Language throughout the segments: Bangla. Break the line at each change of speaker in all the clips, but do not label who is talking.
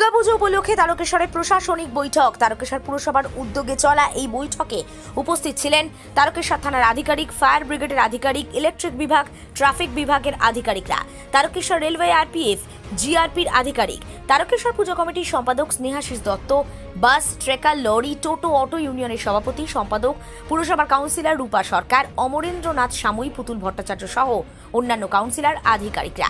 দুর্গাপুজো উপলক্ষে তারকেশ্বরে প্রশাসনিক বৈঠক। তারকেশ্বর পুরসভার উদ্যোগে চলা এই বৈঠকে উপস্থিত ছিলেন তারকেশ্বর থানার আধিকারিক, ফায়ার ব্রিগেডের আধিকারিক, ইলেকট্রিক বিভাগ, ট্রাফিক বিভাগের আধিকারিকরা, তারকেশ্বর রেলওয়ে আরপিএফ, জিআরপির আধিকারিক, তারকেশ্বর পুজো কমিটির সম্পাদক স্নেহাশিস দত্ত, বাস, ট্রেকার, লরি, টোটো, অটো ইউনিয়নের সভাপতি সম্পাদক, পুরসভার কাউন্সিলর রূপা সরকার, অমরেন্দ্রনাথ সামুই, পুতুল ভট্টাচার্য সহ অন্যান্য কাউন্সিলর, আধিকারিকরা।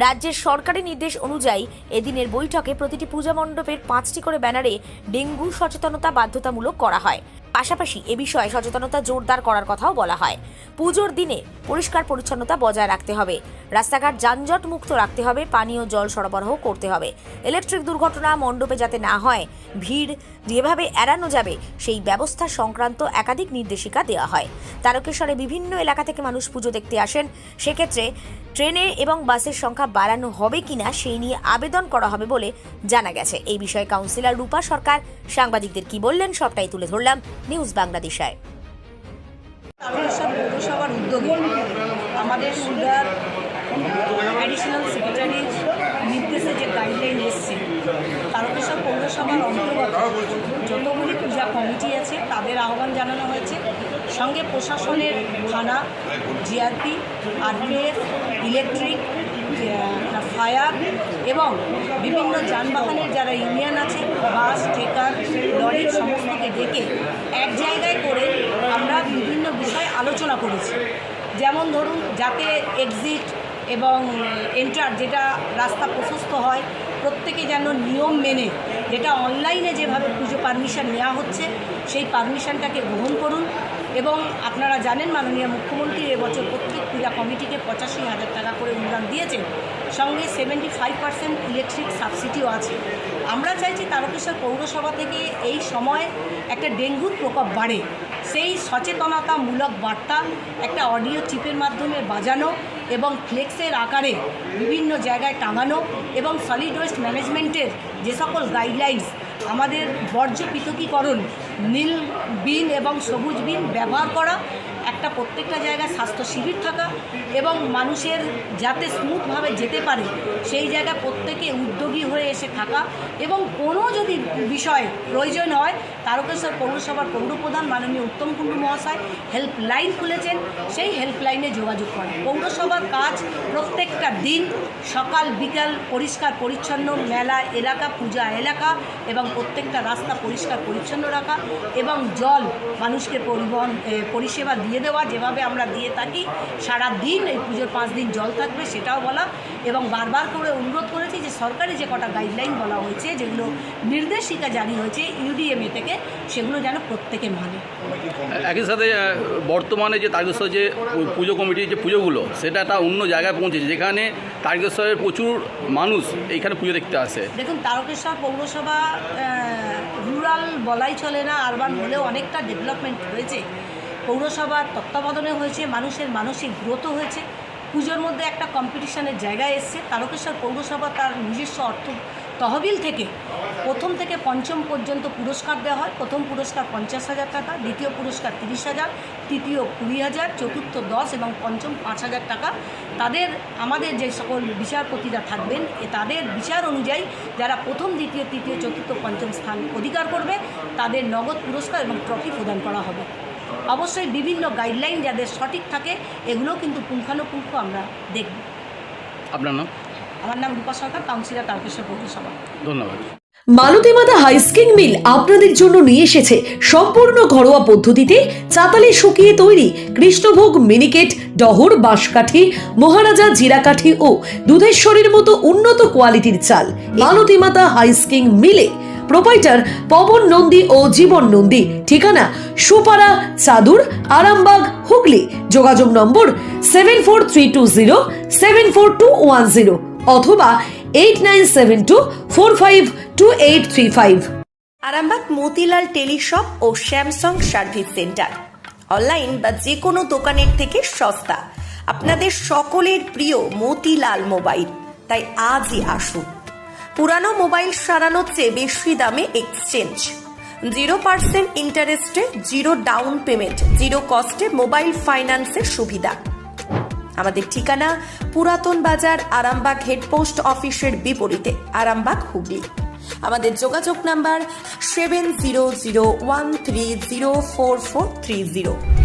রাজ্যের সরকারি নির্দেশ অনুযায়ী এদিনের বৈঠকে প্রতিটি পূজা মণ্ডপের 5টি করে ব্যানারে ডেঙ্গু সচেতনতা বাধ্যতামূলক করা হয়। পাশাপাশি এ বিষয়ে সচেতনতা জোরদার করার কথাও বলা হয়। পুজোর দিনে পরিষ্কার পরিচ্ছন্নতা বজায় রাখতে হবে, রাস্তাঘাট যানজট মুক্ত রাখতে হবে, পানীয় জল সরবরাহ করতে হবে, ইলেকট্রিক দুর্ঘটনা মণ্ডপে যাতে না হয়, ভিড় যেভাবে এড়ানো যাবে সেই ব্যবস্থা সংক্রান্ত একাধিক নির্দেশিকা দেওয়া হয়। তারকেশ্বরে বিভিন্ন এলাকা থেকে মানুষ পুজো দেখতে আসেন, সেক্ষেত্রে ট্রেনে এবং বাসের সংখ্যা বাড়ানো হবে কিনা সেই নিয়ে আবেদন করা হবে বলে জানা গেছে। এই বিষয়ে কাউন্সিলর রূপা সরকার সাংবাদিকদের কি বললেন সবটাই তুলে ধরলাম নিউজ বাংলাদেশায়।
তারকেশ্বর পৌরসভার উদ্যোগে আমাদের সুদার অ্যাডিশনাল সেক্রেটারির নির্দেশে যে গাইডলাইন এসছে, তারকেশ্বর পৌরসভার অন্তর্গত যতগুলি পূজা কমিটি আছে তাদের আহ্বান জানানো হয়েছে। সঙ্গে প্রশাসনের থানা, জিআরপি, আরপিএফ, ইলেকট্রিক, ফায়ার এবং বিভিন্ন যানবাহনের যারা ইউনিয়ন আছে, বাস, ট্রেকার, লরির সমস্তকে ডেকে এক জায়গায় করে আমরা বিভিন্ন বিষয়ে আলোচনা করেছি। যেমন ধরুন, যাতে এক্সিট এবং এন্টার যেটা রাস্তা প্রশস্ত হয়, প্রত্যেকে যেন নিয়ম মেনে, যেটা অনলাইনে যেভাবে পুজো পারমিশন নেওয়া হচ্ছে সেই পারমিশনটাকে গ্রহণ করুন। এবং আপনারা জানেন মাননীয় মুখ্যমন্ত্রী এবছর প্রত্যেক পূজা কমিটিকে 85,000 টাকা করে অনুদান দিয়েছেন, সঙ্গে 75% ইলেকট্রিক সাবসিডিও আছে। আমরা চাইছি তারকেশ্বর পৌরসভা থেকে এই সময় একটা ডেঙ্গুর প্রকোপ বাড়ে, সেই সচেতনতামূলক বার্তা একটা অডিও চিপের মাধ্যমে বাজানো এবং ফ্লেক্সের আকারে বিভিন্ন জায়গায় টাঙানো এবং সলিড ওয়েস্ট ম্যানেজমেন্টের যে সকল গাইডলাইন্স, আমাদের বর্জ্য পৃথকীকরণ, নীল বিন এবং সবুজ বিন ব্যবহার করা, একটা প্রত্যেকটা জায়গায় স্বাস্থ্য শিবির থাকা এবং মানুষের যাতে স্মুথভাবে যেতে পারে সেই জায়গায় প্রত্যেকে উদ্যোগী হয়ে এসে থাকা এবং কোনো যদি বিষয় প্রয়োজন হয় তারকেশ্বর পৌরসভার পৌরপ্রধান মাননীয় উত্তম কুণ্ডু মহাশয় হেল্পলাইন খুলেছেন, সেই হেল্পলাইনে যোগাযোগ করা। পৌরসভার কাজ প্রত্যেকটা দিন সকাল বিকাল পরিষ্কার পরিচ্ছন্ন, মেলা এলাকা, পূজা এলাকা এবং প্রত্যেকটা রাস্তা পরিষ্কার পরিচ্ছন্ন রাখা এবং জল মানুষকে পরিষেবা দিয়ে দেওয়া, যেভাবে আমরা দিয়ে থাকি সারা দিন এই পুজোর 5 দিন জল থাকবে সেটাও বলা। এবং বারবার করে অনুরোধ করেছি যে সরকারি যে কটা গাইডলাইন বলা হয়েছে, যেগুলো নির্দেশিকা জারি হয়েছে ইউডিএমএ থেকে, সেগুলো যেন প্রত্যেকে মানে।
একই সাথে বর্তমানে যে তারকেশ্বর যে পুজো কমিটির যে পুজোগুলো, সেটা একটা অন্য জায়গায় পৌঁছেছে, যেখানে তারকেশ্বরের প্রচুর মানুষ এইখানে পুজো দেখতে আসে।
দেখুন, তারকেশ্বর পৌরসভা রুরাল বলাই চলে না, আরবান হলেও অনেকটা ডেভেলপমেন্ট হয়েছে। পৌরসভার তত্ত্বাবধানে হয়েছে, মানুষের মানসিক গ্রোথ হয়েছে, পুজোর মধ্যে একটা কম্পিটিশনের জায়গায় এসছে। তারকেশ্বর পৌরসভা তার নিজস্ব অর্থ তহবিল থেকে প্রথম থেকে পঞ্চম পর্যন্ত পুরস্কার দেওয়া হয়। প্রথম পুরস্কার 50,000 টাকা, দ্বিতীয় পুরস্কার 30,000, তৃতীয় 20,000, চতুর্থ 10 এবং পঞ্চম 5,000 টাকা। তাদের আমাদের যে সকল বিচারপতিরা থাকবেন তাদের বিচার অনুযায়ী যারা প্রথম, দ্বিতীয়, তৃতীয়, চতুর্থ, পঞ্চম স্থান অধিকার করবে তাদের নগদ পুরস্কার এবং ট্রফি প্রদান করা হবে। অবশ্যই বিভিন্ন গাইডলাইন যাদের সঠিক থাকে এগুলো কিন্তু পুঙ্খানুপুঙ্খ আমরা দেখব।
আপনার নাম?
আমার নাম রূপা সরকার, কাউন্সিলর তারকেশ্বর পৌরসভা।
ধন্যবাদ।
মালতী মাতা হাইস্কিং মিল আপনাদের জন্য নিয়ে এসেছে সম্পূর্ণ ঘরোয়া পদ্ধতিতে চাতালে শুকিয়ে তৈরি কৃষ্ণভোগ মিনিকেট, ডহর, বাঁশকাঠি, মহারাজা জিরাকাঠি ও দুধেশ্বরীর মতো উন্নত কোয়ালিটির চাল। মালতী মাতা হাইস্কিং মিলে প্রোপাইটার পবন নন্দী ও জীবন নন্দী। ঠিকানা সুপারা, চাদুর, আরামবাগ, হুগলি। যোগাযোগ নম্বর 7432074210 অথবা 8972452835।
আরামবাগ মতিলাল টেলিশপ ও স্যামসাং সার্ভিস সেন্টার, অনলাইন বা যে কোনো দোকানের থেকে সস্তা। আপনাদের সকলের প্রিয় মতিলাল মোবাইল, তাই আজই আসুন। পুরানো মোবাইল সারানোর চেয়ে বেশি দামে এক্সচেঞ্জ, 0% ইন্টারেস্টে, 0 ডাউন পেমেন্ট, 0 কস্টে মোবাইল ফাইন্যান্সের সুবিধা। আমাদের ঠিকানা পুরাতন বাজার, আরামবাগ হেডপোস্ট অফিসের বিপরীতে, আরামবাগ, হুগলি। আমাদের যোগাযোগ নাম্বার 7001304430।